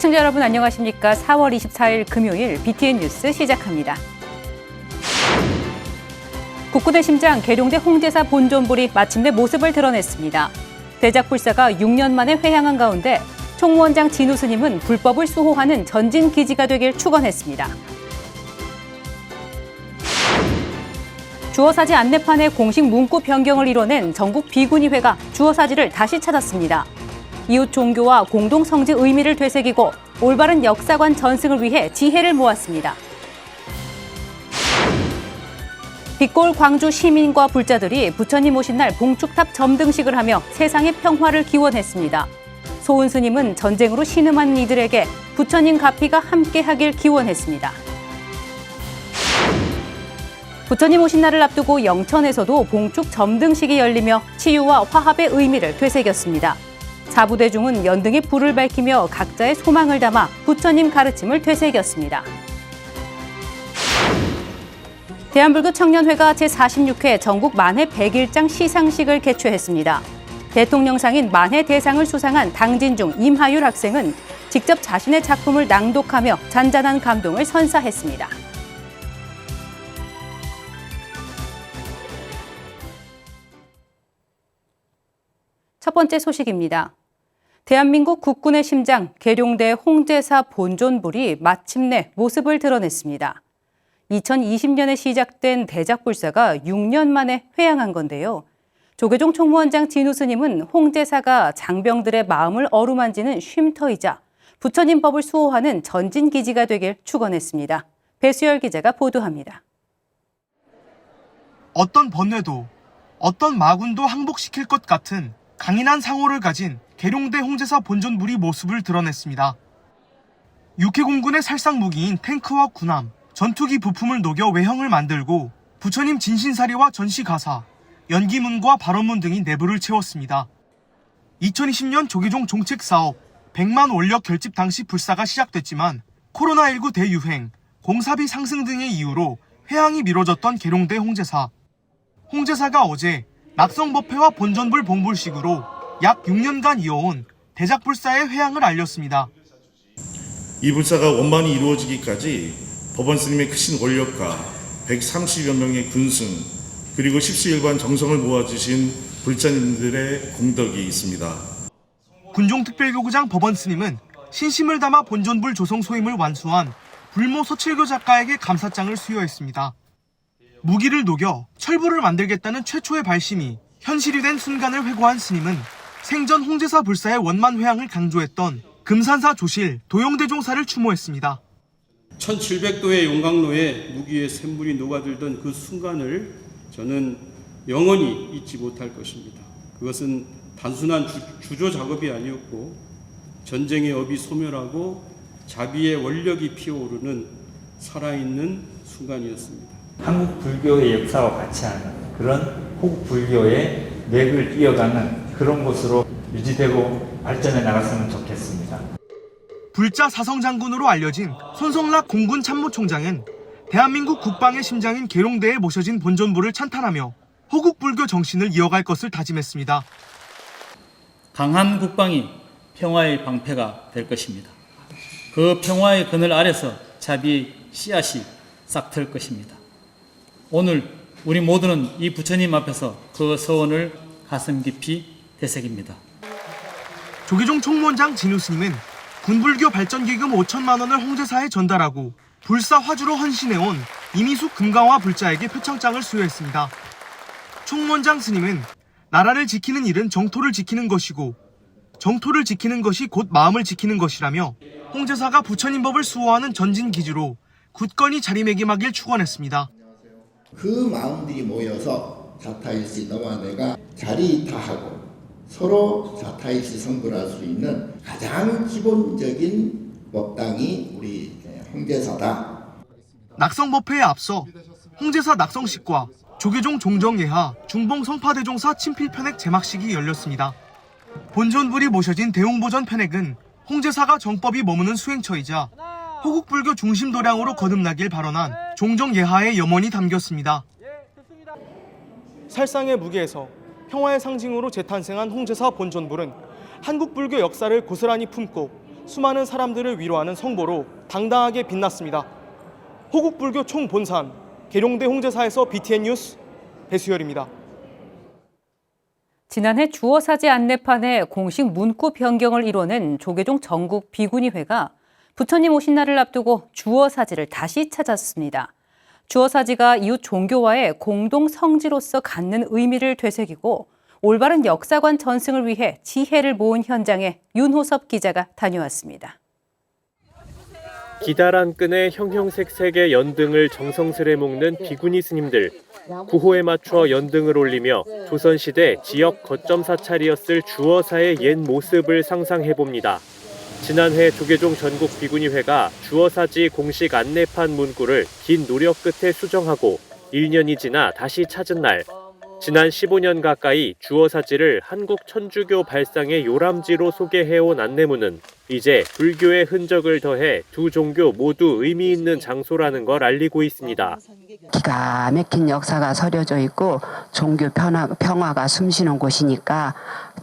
시청자 여러분 안녕하십니까? 4월 24일 금요일 BTN 뉴스 시작합니다. 국군의 심장 계룡대 홍제사 본존불이 마침내 모습을 드러냈습니다. 대작불사가 6년 만에 회향한 가운데 총무원장 진우 스님은 불법을 수호하는 전진 기지가 되길 축원했습니다. 주어사지 안내판의 공식 문구 변경을 이뤄낸 전국 비구니회가 주어사지를 다시 찾았습니다. 이웃 종교와 공동 성지 의미를 되새기고 올바른 역사관 전승을 위해 지혜를 모았습니다. 빛골 광주 시민과 불자들이 부처님 오신 날 봉축탑 점등식을 하며 세상의 평화를 기원했습니다. 소은 스님은 전쟁으로 신음한 이들에게 부처님 가피가 함께하길 기원했습니다. 부처님 오신 날을 앞두고 영천에서도 봉축 점등식이 열리며 치유와 화합의 의미를 되새겼습니다. 사부대중은 연등의 불을 밝히며 각자의 소망을 담아 부처님 가르침을 되새겼습니다. 대한불교 청년회가 제46회 전국 만해 100일장 시상식을 개최했습니다. 대통령상인 만해 대상을 수상한 당진중 임하율 학생은 직접 자신의 작품을 낭독하며 잔잔한 감동을 선사했습니다. 첫 번째 소식입니다. 대한민국 국군의 심장 계룡대 홍제사 본존불이 마침내 모습을 드러냈습니다. 2020년에 시작된 대작불사가 6년 만에 회향한 건데요. 조계종 총무원장 진우 스님은 홍제사가 장병들의 마음을 어루만지는 쉼터이자 부처님 법을 수호하는 전진기지가 되길 축원했습니다. 배수열 기자가 보도합니다. 어떤 번뇌도 어떤 마군도 항복시킬 것 같은 강인한 상호를 가진 계룡대 홍제사 본존불이 모습을 드러냈습니다. 육해공군의 살상 무기인 탱크와 군함, 전투기 부품을 녹여 외형을 만들고 부처님 진신사리와 전시가사, 연기문과 발언문 등이 내부를 채웠습니다. 2020년 조계종 종책사업 100만 원력 결집 당시 불사가 시작됐지만 코로나19 대유행, 공사비 상승 등의 이유로 회항이 미뤄졌던 계룡대 홍제사. 홍제사가 어제 낙성법회와 본존불 봉불식으로 약 6년간 이어온 대작불사의 회항을 알렸습니다. 이 불사가 원만히 이루어지기까지 법원 스님의 크신 원력과 130여 명의 군승 그리고 십수일반 정성을 모아주신 불자님들의 공덕이 있습니다. 군종특별교구장 법원 스님은 신심을 담아 본존불 조성 소임을 완수한 불모 서칠교 작가에게 감사장을 수여했습니다. 무기를 녹여 철부를 만들겠다는 최초의 발심이 현실이 된 순간을 회고한 스님은 생전 홍제사 불사의 원만 회항을 강조했던 금산사 조실 도용대종사를 추모했습니다. 1700도의 용광로에 무기의 샘물이 녹아들던 그 순간을 저는 영원히 잊지 못할 것입니다. 그것은 단순한 주조 작업이 아니었고 전쟁의 업이 소멸하고 자비의 원력이 피어오르는 살아있는 순간이었습니다. 한국 불교의 역사와 같이 하는 그런 호국 불교의 맥을 이어가는 그런 곳으로 유지되고 발전해 나갔으면 좋겠습니다. 불자 사성장군으로 알려진 손성락 공군 참모총장은 대한민국 국방의 심장인 계룡대에 모셔진 본존불을 찬탄하며 호국 불교 정신을 이어갈 것을 다짐했습니다. 강한 국방이 평화의 방패가 될 것입니다. 그 평화의 그늘 아래서 자비의 씨앗이 싹틀 것입니다. 오늘 우리 모두는 이 부처님 앞에서 그 서원을 가슴 깊이 되새깁니다. 조계종 총무원장 진우 스님은 군불교 발전기금 5천만 원을 홍제사에 전달하고 불사 화주로 헌신해온 이미숙 금강화 불자에게 표창장을 수여했습니다. 총무원장 스님은 나라를 지키는 일은 정토를 지키는 것이고 정토를 지키는 것이 곧 마음을 지키는 것이라며 홍제사가 부처님 법을 수호하는 전진기지로 굳건히 자리매김하길 축원했습니다. 그 마음들이 모여서 자타일시 너와 내가 자리타하고 서로 자타일시 성불할 수 있는 가장 기본적인 법당이 우리 홍제사다. 낙성법회에 앞서 홍제사 낙성식과 조계종 종정예하 중봉 성파대종사 친필편액 제막식이 열렸습니다. 본존불이 모셔진 대웅보전 편액은 홍제사가 정법이 머무는 수행처이자 호국불교 중심 도량으로 거듭나길 발언한 종정예하의 염원이 담겼습니다. 살상의 무게에서 평화의 상징으로 재탄생한 홍제사 본존불은 한국 불교 역사를 고스란히 품고 수많은 사람들을 위로하는 성보로 당당하게 빛났습니다. 호국불교 총본산 계룡대 홍제사에서 BTN 뉴스 배수열입니다. 지난해 주어사지 안내판에 공식 문구 변경을 이뤄낸 조계종 전국 비구니회가 부처님 오신 날을 앞두고 주어사지를 다시 찾았습니다. 주어사지가 이웃 종교와의 공동 성지로서 갖는 의미를 되새기고 올바른 역사관 전승을 위해 지혜를 모은 현장에 윤호섭 기자가 다녀왔습니다. 기다란 끈에 형형색색의 연등을 정성스레 묶는 비구니 스님들. 구호에 맞춰 연등을 올리며 조선시대 지역 거점 사찰이었을 주어사의 옛 모습을 상상해봅니다. 지난해 조계종 전국 비구니회가 주어사지 공식 안내판 문구를 긴 노력 끝에 수정하고 1년이 지나 다시 찾은 날, 지난 15년 가까이 주어사지를 한국 천주교 발상의 요람지로 소개해온 안내문은 이제 불교의 흔적을 더해 두 종교 모두 의미 있는 장소라는 걸 알리고 있습니다. 기가 막힌 역사가 서려져 있고 종교 평화가 숨쉬는 곳이니까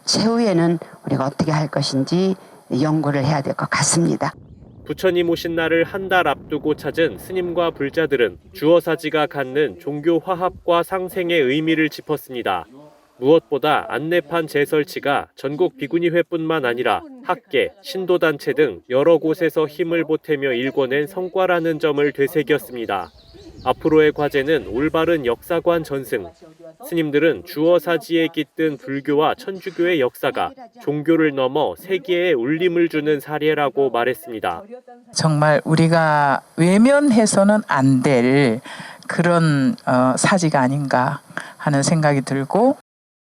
최후에는 우리가 어떻게 할 것인지 연구를 해야 될 것 같습니다. 부처님 오신 날을 한 달 앞두고 찾은 스님과 불자들은 주어사지가 갖는 종교 화합과 상생의 의미를 짚었습니다. 무엇보다 안내판 재설치가 전국 비구니회뿐만 아니라 학계, 신도단체 등 여러 곳에서 힘을 보태며 일궈낸 성과라는 점을 되새겼습니다. 앞으로의 과제는 올바른 역사관 전승. 스님들은 주어사지에 깃든 불교와 천주교의 역사가 종교를 넘어 세계에 울림을 주는 사례라고 말했습니다. 정말 우리가 외면해서는 안 될 그런 사지가 아닌가 하는 생각이 들고,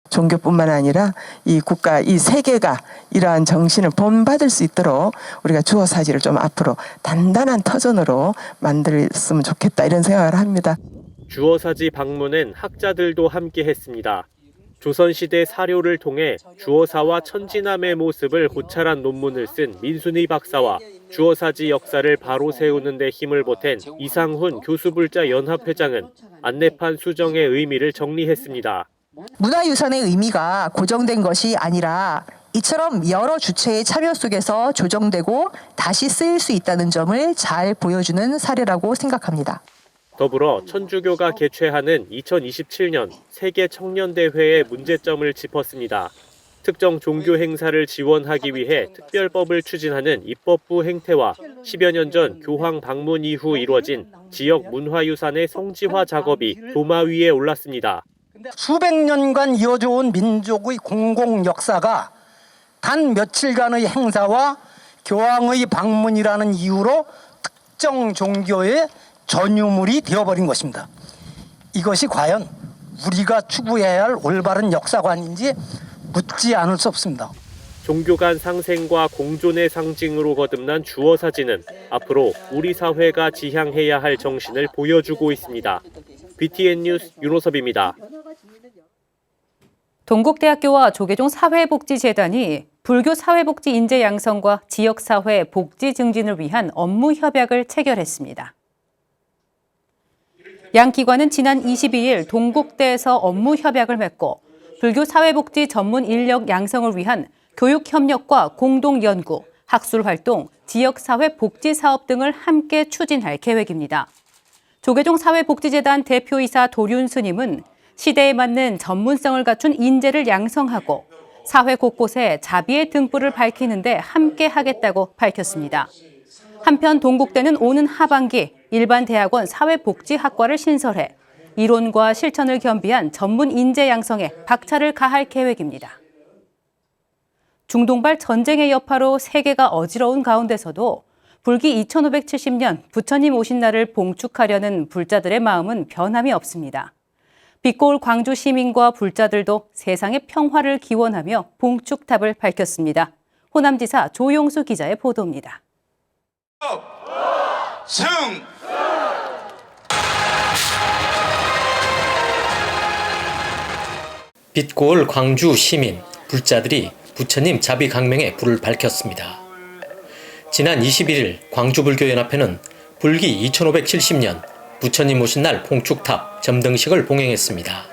종교뿐만 아니라 이 국가, 이 세계가 이러한 정신을 본받을 수 있도록 우리가 주어사지를 좀 앞으로 단단한 터전으로 만들었으면 좋겠다, 이런 생각을 합니다. 주어사지 방문엔 학자들도 함께 했습니다. 조선시대 사료를 통해 주어사와 천지남의 모습을 고찰한 논문을 쓴 민순희 박사와 주어사지 역사를 바로 세우는 데 힘을 보탠 이상훈 교수불자 연합회장은 안내판 수정의 의미를 정리했습니다. 문화유산의 의미가 고정된 것이 아니라 이처럼 여러 주체의 참여 속에서 조정되고 다시 쓰일 수 있다는 점을 잘 보여주는 사례라고 생각합니다. 더불어 천주교가 개최하는 2027년 세계 청년대회의 문제점을 짚었습니다. 특정 종교 행사를 지원하기 위해 특별법을 추진하는 입법부 행태와 10여 년 전 교황 방문 이후 이루어진 지역 문화유산의 성지화 작업이 도마 위에 올랐습니다. 수백 년간 이어져 온 민족의 공공 역사가 단 며칠간의 행사와 교황의 방문이라는 이유로 특정 종교의 전유물이 되어버린 것입니다. 이것이 과연 우리가 추구해야 할 올바른 역사관인지 묻지 않을 수 없습니다. 종교 간 상생과 공존의 상징으로 거듭난 주어사지는 앞으로 우리 사회가 지향해야 할 정신을 보여주고 있습니다. BTN 뉴스 윤호섭입니다. 동국대학교와 조계종 사회복지재단이 불교 사회복지 인재 양성과 지역사회 복지 증진을 위한 업무 협약을 체결했습니다. 양 기관은 지난 22일 동국대에서 업무 협약을 맺고 불교 사회복지 전문 인력 양성을 위한 교육 협력과 공동 연구, 학술 활동, 지역사회 복지 사업 등을 함께 추진할 계획입니다. 조계종 사회복지재단 대표이사 도륜 스님은 시대에 맞는 전문성을 갖춘 인재를 양성하고 사회 곳곳에 자비의 등불을 밝히는 데 함께 하겠다고 밝혔습니다. 한편 동국대는 오는 하반기 일반 대학원 사회복지학과를 신설해 이론과 실천을 겸비한 전문 인재 양성에 박차를 가할 계획입니다. 중동발 전쟁의 여파로 세계가 어지러운 가운데서도 불기 2570년 부처님 오신 날을 봉축하려는 불자들의 마음은 변함이 없습니다. 빛고울 광주 시민과 불자들도 세상의 평화를 기원하며 봉축탑을 밝혔습니다. 호남지사 조용수 기자의 보도입니다. 승! 빛고울 광주 시민, 불자들이 부처님 자비 강명에 불을 밝혔습니다. 지난 21일 광주불교연합회는 불기 2570년 부처님 오신 날 봉축탑 점등식을 봉행했습니다.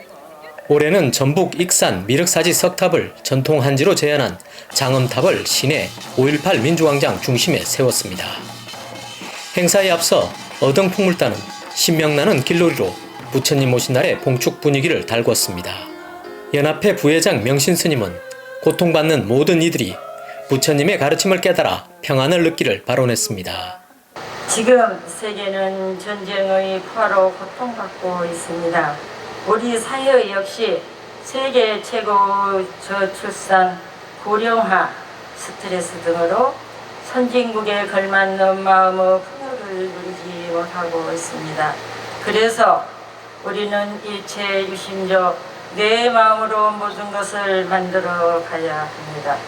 올해는 전북 익산 미륵사지 석탑을 전통 한지로 재현한 장엄탑을 시내 5.18 민주광장 중심에 세웠습니다. 행사에 앞서 어등풍물 따는 신명나는 길놀이로 부처님 오신 날의 봉축 분위기를 달궜습니다. 연합회 부회장 명신스님은 고통받는 모든 이들이 부처님의 가르침을 깨달아 평안을 느끼를 발언했습니다. 지금 세계는 전쟁의 포화로 고통받고 있습니다. 우리 사회 역시 세계 최고 저출산, 고령화, 스트레스 등으로 선진국에 걸맞는 마음의 풍요를 누리지 못하고 있습니다. 그래서 우리는 일체 유심조 내 마음으로 모든 것을 만들어 가야 합니다.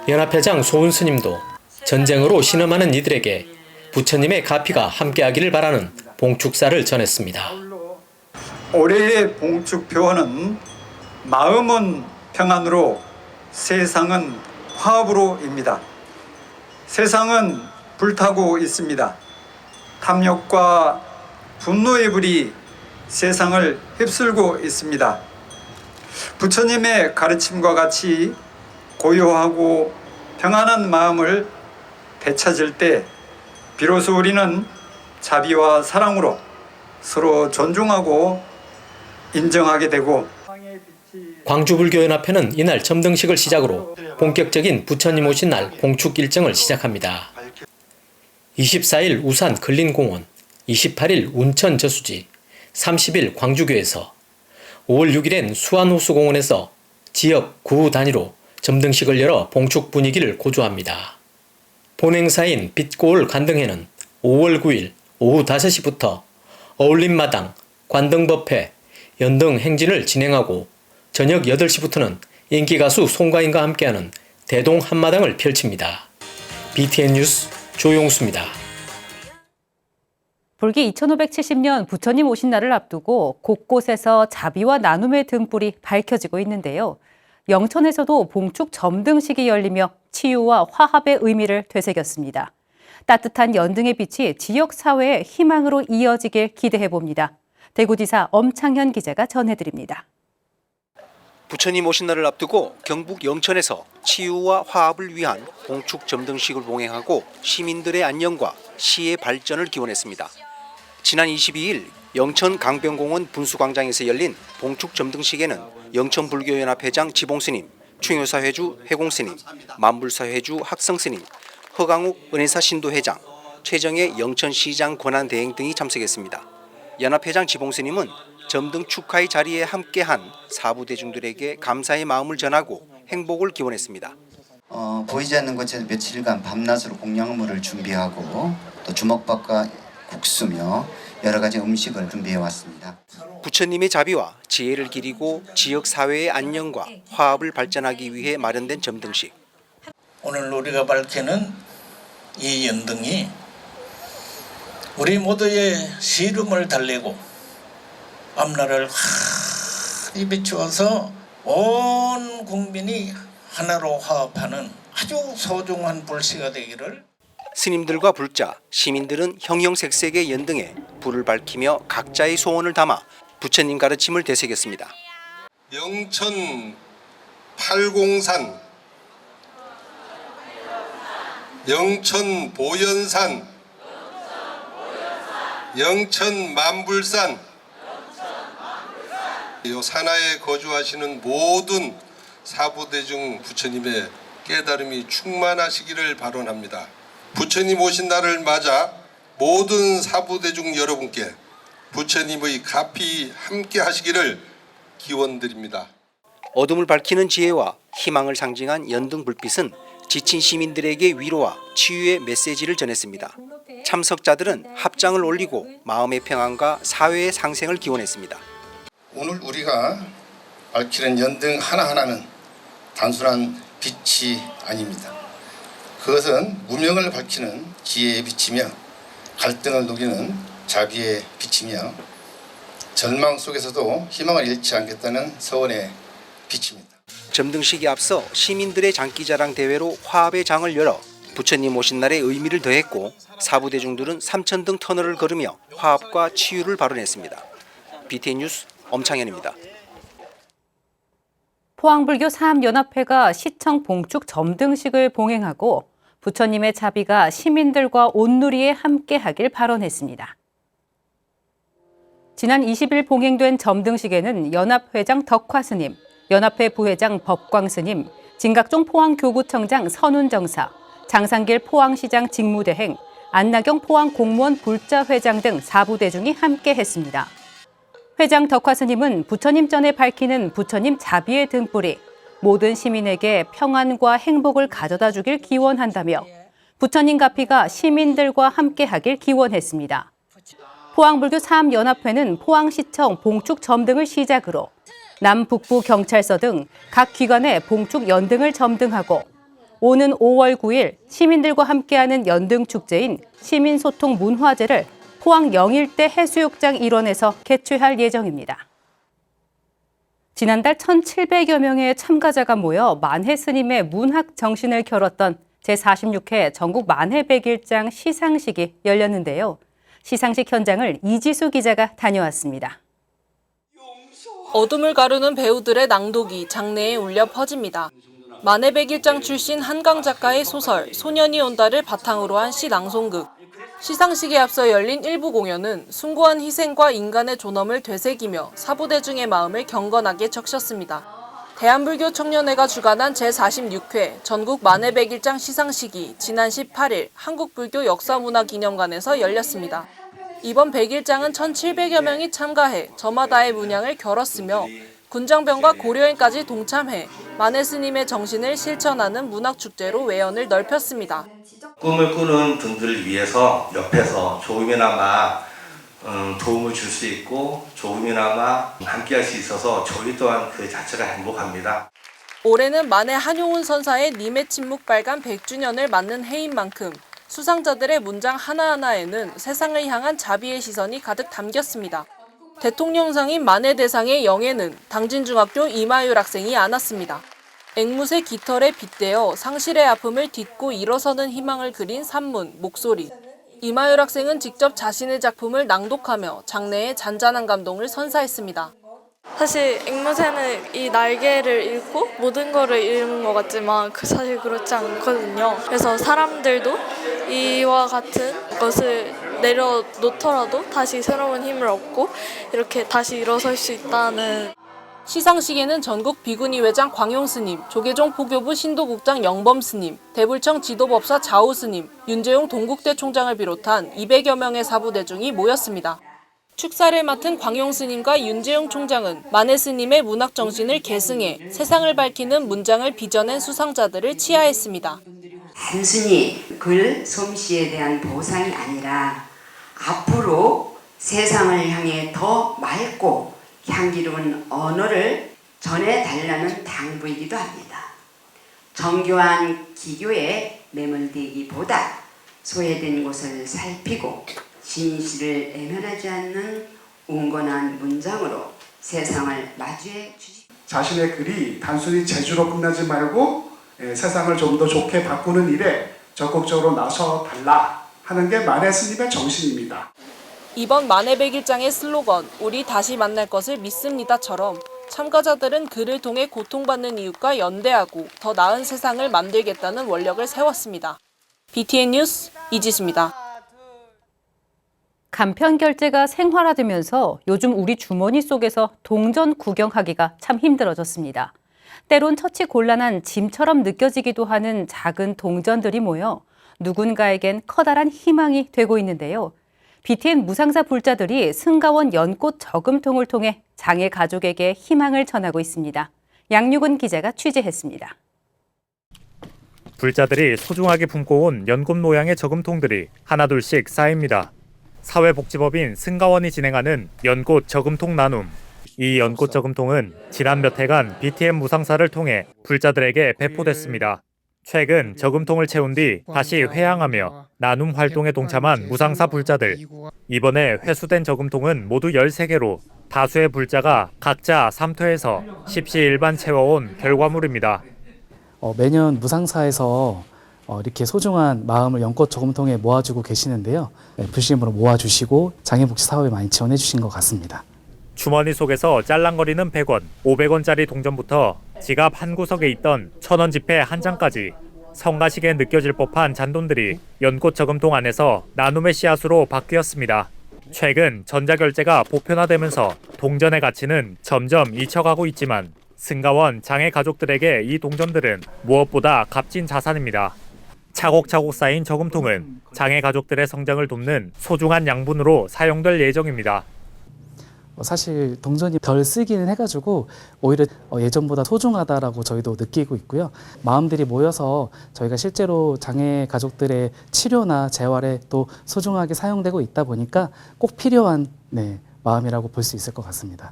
연합회장 소은 스님도 전쟁으로 신음하는 이들에게 부처님의 가피가 함께하기를 바라는 봉축사를 전했습니다. 올해의 봉축 표어는 마음은 평안으로 세상은 화합으로입니다. 세상은 불타고 있습니다. 탐욕과 분노의 불이 세상을 휩쓸고 있습니다. 부처님의 가르침과 같이 고요하고 평안한 마음을 되찾을 때 비로소 우리는 자비와 사랑으로 서로 존중하고 인정하게 되고, 광주불교연합회는 이날 점등식을 시작으로 본격적인 부처님 오신 날 봉축 일정을 시작합니다. 24일 우산 근린공원, 28일 운천 저수지, 30일 광주교에서, 5월 6일엔 수안호수공원에서 지역 구후 단위로 점등식을 열어 봉축 분위기를 고조합니다. 본행사인 빛고을 관등회는 5월 9일 오후 5시부터 어울림마당, 관등법회, 연등 행진을 진행하고 저녁 8시부터는 인기가수 송가인과 함께하는 대동 한마당을 펼칩니다. BTN 뉴스 조용수입니다. 불기 2570년 부처님 오신 날을 앞두고 곳곳에서 자비와 나눔의 등불이 밝혀지고 있는데요. 영천에서도 봉축 점등식이 열리며 치유와 화합의 의미를 되새겼습니다. 따뜻한 연등의 빛이 지역 사회의 희망으로 이어지길 기대해봅니다. 대구지사 엄창현 기자가 전해드립니다. 부처님 오신 날을 앞두고 경북 영천에서 치유와 화합을 위한 봉축 점등식을 봉행하고 시민들의 안녕과 시의 발전을 기원했습니다. 지난 22일 영천 강변공원 분수광장에서 열린 봉축 점등식에는 영천불교연합회장 지봉스님, 충효사회주 회공스님, 만불사회주 학성스님, 허강욱 은혜사 신도회장, 최정혜 영천시장 권한대행 등이 참석했습니다. 연합회장 지봉스님은 점등 축하의 자리에 함께한 사부대중들에게 감사의 마음을 전하고 행복을 기원했습니다. 보이지 않는 곳에서 며칠간 밤낮으로 공양물을 준비하고 또 주먹밥과 국수며 여러 가지 음식을 준비해 왔습니다. 부처님의 자비와 지혜를 기리고 지역 사회의 안녕과 화합을 발전하기 위해 마련된 점등식. 오늘 우리가 밝히는 이 연등이 우리 모두의 시름을 달래고 앞날을 환히 비추어서 온 국민이 하나로 화합하는 아주 소중한 불씨가 되기를. 스님들과 불자, 시민들은 형형색색의 연등에 불을 밝히며 각자의 소원을 담아 부처님 가르침을 되새겼습니다. 영천 팔공산, 영천 보현산, 영천 만불산, 이 산하에 거주하시는 모든 사부대중 부처님의 깨달음이 충만하시기를 발언합니다. 부처님 오신 날을 맞아 모든 사부대중 여러분께 부처님의 가피 함께 하시기를 기원드립니다. 어둠을 밝히는 지혜와 희망을 상징한 연등 불빛은 지친 시민들에게 위로와 치유의 메시지를 전했습니다. 참석자들은 합장을 올리고 마음의 평안과 사회의 상생을 기원했습니다. 오늘 우리가 밝히는 연등 하나하나는 단순한 빛이 아닙니다. 그것은 무명을 밝히는 지혜의 빛이며 갈등을 녹이는 자비의 빛이며 절망 속에서도 희망을 잃지 않겠다는 서원의 빛입니다. 점등식에 앞서 시민들의 장기자랑 대회로 화합의 장을 열어 부처님 오신 날의 의미를 더했고 사부대중들은 삼천등 터널을 걸으며 화합과 치유를 발언했습니다. BTN 뉴스 엄창현입니다. 포항불교 사암연합회가 시청 봉축 점등식을 봉행하고 부처님의 자비가 시민들과 온누리에 함께하길 발언했습니다. 지난 20일 봉행된 점등식에는 연합회장 덕화스님, 연합회 부회장 법광스님, 진각종 포항교구청장 선운정사, 장상길 포항시장 직무대행, 안나경 포항공무원 불자회장 등 4부대중이 함께했습니다. 회장 덕화스님은 부처님 전에 밝히는 부처님 자비의 등불이 모든 시민에게 평안과 행복을 가져다 주길 기원한다며 부처님 가피가 시민들과 함께하길 기원했습니다. 포항불교 사암연합회는 포항시청 봉축 점등을 시작으로 남북부 경찰서 등 각 기관의 봉축 연등을 점등하고 오는 5월 9일 시민들과 함께하는 연등축제인 시민소통 문화제를 포항 영일대 해수욕장 일원에서 개최할 예정입니다. 지난달 1,700여 명의 참가자가 모여 만해 스님의 문학 정신을 겨뤘던 제46회 전국 만해 백일장 시상식이 열렸는데요. 시상식 현장을 이지수 기자가 다녀왔습니다. 어둠을 가르는 배우들의 낭독이 장내에 울려 퍼집니다. 만해 백일장 출신 한강 작가의 소설 소년이 온다를 바탕으로 한 시낭송극. 시상식에 앞서 열린 일부 공연은 숭고한 희생과 인간의 존엄을 되새기며 사부대중의 마음을 경건하게 적셨습니다. 대한불교 청년회가 주관한 제46회 전국 만해 백일장 시상식이 지난 18일 한국불교 역사문화기념관에서 열렸습니다. 이번 백일장은 1,700여 명이 참가해 저마다의 문양을 겨뤘으며 군정병과 고려인까지 동참해 만해 스님의 정신을 실천하는 문학축제로 외연을 넓혔습니다. 꿈을 꾸는 분들을 위해서 옆에서 조금이나마 도움을 줄 수 있고 조금이나마 함께할 수 있어서 저희 또한 그 자체가 행복합니다. 올해는 만해 한용운 선사의 님의 침묵 발간 100주년을 맞는 해인 만큼 수상자들의 문장 하나하나에는 세상을 향한 자비의 시선이 가득 담겼습니다. 대통령상인 만해대상의 영예는 당진중학교 이마율 학생이 안았습니다. 앵무새 깃털에 빗대어 상실의 아픔을 딛고 일어서는 희망을 그린 산문, 목소리. 이마율 학생은 직접 자신의 작품을 낭독하며 장래의 잔잔한 감동을 선사했습니다. 사실 앵무새는 이 날개를 잃고 모든 것을 잃는 것 같지만 사실 그렇지 않거든요. 그래서 사람들도 이와 같은 것을 내려놓더라도 다시 새로운 힘을 얻고 이렇게 다시 일어설 수 있다는. 시상식에는 전국 비구니 회장 광용 스님, 조계종 포교부 신도국장 영범 스님, 대불청 지도법사 자오 스님, 윤재용 동국대 총장을 비롯한 200여 명의 사부대중이 모였습니다. 축사를 맡은 광용 스님과 윤재용 총장은 만해 스님의 문학 정신을 계승해 세상을 밝히는 문장을 빚어낸 수상자들을 치하했습니다. 단순히 글 솜씨에 대한 보상이 아니라 앞으로 세상을 향해 더 맑고 향기로운 언어를 전해달라는 당부이기도 합니다. 정교한 기교에 매몰되기보다 소외된 곳을 살피고 진실을 애면하지 않는 온건한 문장으로 세상을 마주해 주십시오. 자신의 글이 단순히 제주로 끝나지 말고 세상을 좀 더 좋게 바꾸는 일에 적극적으로 나서달라 하는 게 만해 스님의 정신입니다. 이번 만해 백일장의 슬로건 우리 다시 만날 것을 믿습니다처럼 참가자들은 글을 통해 고통받는 이웃과 연대하고 더 나은 세상을 만들겠다는 원력을 세웠습니다. BTN 뉴스 이지수입니다. 간편 결제가 생활화되면서 요즘 우리 주머니 속에서 동전 구경하기가 참 힘들어졌습니다. 때론 처치 곤란한 짐처럼 느껴지기도 하는 작은 동전들이 모여 누군가에겐 커다란 희망이 되고 있는데요. BTN 무상사 불자들이 승가원 연꽃 저금통을 통해 장애 가족에게 희망을 전하고 있습니다. 양육은 기자가 취재했습니다. 불자들이 소중하게 품고 온 연꽃 모양의 저금통들이 하나둘씩 쌓입니다. 사회복지법인 승가원이 진행하는 연꽃 저금통 나눔. 이 연꽃 저금통은 지난 몇 해간 BTN 무상사를 통해 불자들에게 배포됐습니다. 최근 저금통을 채운 뒤 다시 회항하며 나눔 활동에 동참한 무상사 불자들. 이번에 회수된 저금통은 모두 13개로 다수의 불자가 각자 3퇴에서 십시일반 채워온 결과물입니다. 매년 무상사에서 이렇게 소중한 마음을 연꽃 저금통에 모아주고 계시는데요. 불심으로 모아주시고 장애복지 사업에 많이 지원해 주신 것 같습니다. 주머니 속에서 짤랑거리는 100원, 500원짜리 동전부터 지갑 한 구석에 있던 1,000원 지폐 한 장까지 성가시게 느껴질 법한 잔돈들이 연꽃 저금통 안에서 나눔의 씨앗으로 바뀌었습니다. 최근 전자결제가 보편화되면서 동전의 가치는 점점 잊혀가고 있지만 승가원 장애 가족들에게 이 동전들은 무엇보다 값진 자산입니다. 차곡차곡 쌓인 저금통은 장애 가족들의 성장을 돕는 소중한 양분으로 사용될 예정입니다. 사실 동전이 덜 쓰기는 해가지고 오히려 예전보다 소중하다라고 저희도 느끼고 있고요. 마음들이 모여서 저희가 실제로 장애 가족들의 치료나 재활에 또 소중하게 사용되고 있다 보니까 꼭 필요한 마음이라고 볼 수 있을 것 같습니다.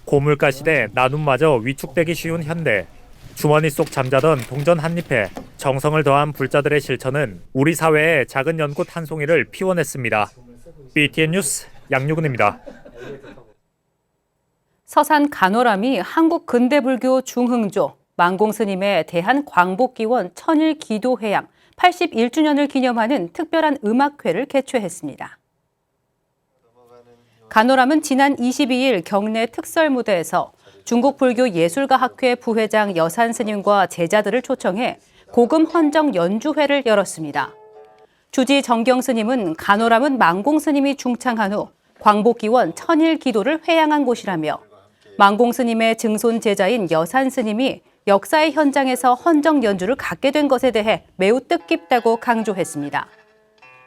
고물가 시대 나눔마저 위축되기 쉬운 현대. 주머니 속 잠자던 동전 한 잎에 정성을 더한 불자들의 실천은 우리 사회의 작은 연꽃 한 송이를 피워냈습니다. BTN 뉴스 양유근입니다. 서산 간호람이 한국 근대불교 중흥조 만공스님의 대한광복기원 천일 기도회양 81주년을 기념하는 특별한 음악회를 개최했습니다. 간호람은 지난 22일 경내 특설 무대에서 중국 불교 예술가학회 부회장 여산 스님과 제자들을 초청해 고금 헌정 연주회를 열었습니다. 주지 정경 스님은 간호람은 만공 스님이 중창한 후 광복기원 천일 기도를 회양한 곳이라며 만공 스님의 증손 제자인 여산 스님이 역사의 현장에서 헌정 연주를 갖게 된 것에 대해 매우 뜻깊다고 강조했습니다.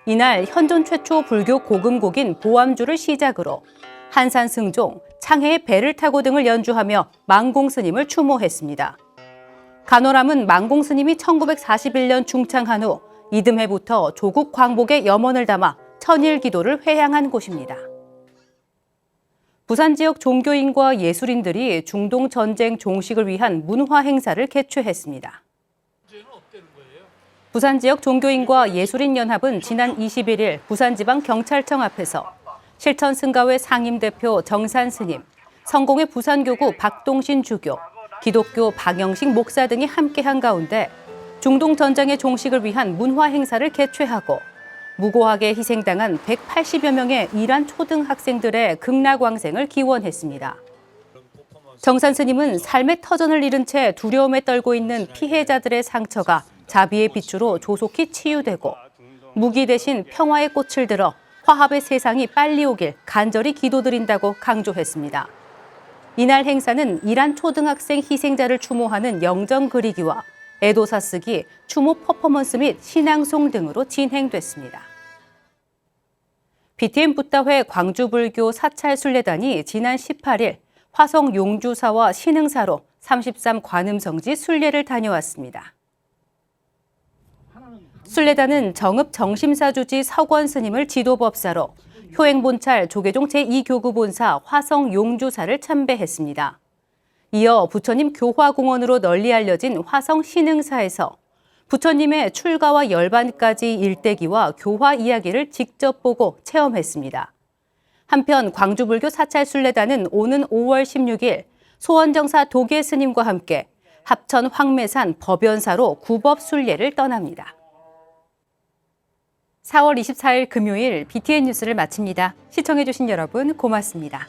이날 현존 최초 불교 고금곡인 보암주를 시작으로 한산승종, 창해의 배를 타고 등을 연주하며 만공 스님을 추모했습니다. 간호람은 만공 스님이 1941년 중창한 후 이듬해부터 조국 광복의 염원을 담아 천일 기도를 회양한 곳입니다. 부산 지역 종교인과 예술인들이 중동 전쟁 종식을 위한 문화 행사를 개최했습니다. 부산 지역 종교인과 예술인 연합은 지난 21일 부산지방경찰청 앞에서 실천 승가회 상임대표 정산 스님, 성공회 부산교구 박동신 주교, 기독교 박영식 목사 등이 함께한 가운데 중동 전쟁의 종식을 위한 문화 행사를 개최하고 무고하게 희생당한 180여 명의 이란 초등학생들의 극락왕생을 기원했습니다. 정산 스님은 삶의 터전을 잃은 채 두려움에 떨고 있는 피해자들의 상처가 자비의 빛으로 조속히 치유되고 무기 대신 평화의 꽃을 들어 화합의 세상이 빨리 오길 간절히 기도드린다고 강조했습니다. 이날 행사는 이란 초등학생 희생자를 추모하는 영정 그리기와 애도사 쓰기, 추모 퍼포먼스 및 신앙송 등으로 진행됐습니다. BTN 붓다회 광주불교 사찰순례단이 지난 18일 화성 용주사와 신흥사로 33 관음성지 순례를 다녀왔습니다. 순례단은 정읍 정심사 주지 석원 스님을 지도법사로 효행본찰 조계종 제2교구본사 화성 용주사를 참배했습니다. 이어 부처님 교화공원으로 널리 알려진 화성 신흥사에서 부처님의 출가와 열반까지 일대기와 교화 이야기를 직접 보고 체험했습니다. 한편 광주불교 사찰순례단은 오는 5월 16일 소원정사 도계 스님과 함께 합천 황매산 법연사로 구법순례를 떠납니다. 4월 24일 금요일 BTN 뉴스를 마칩니다. 시청해주신 여러분 고맙습니다.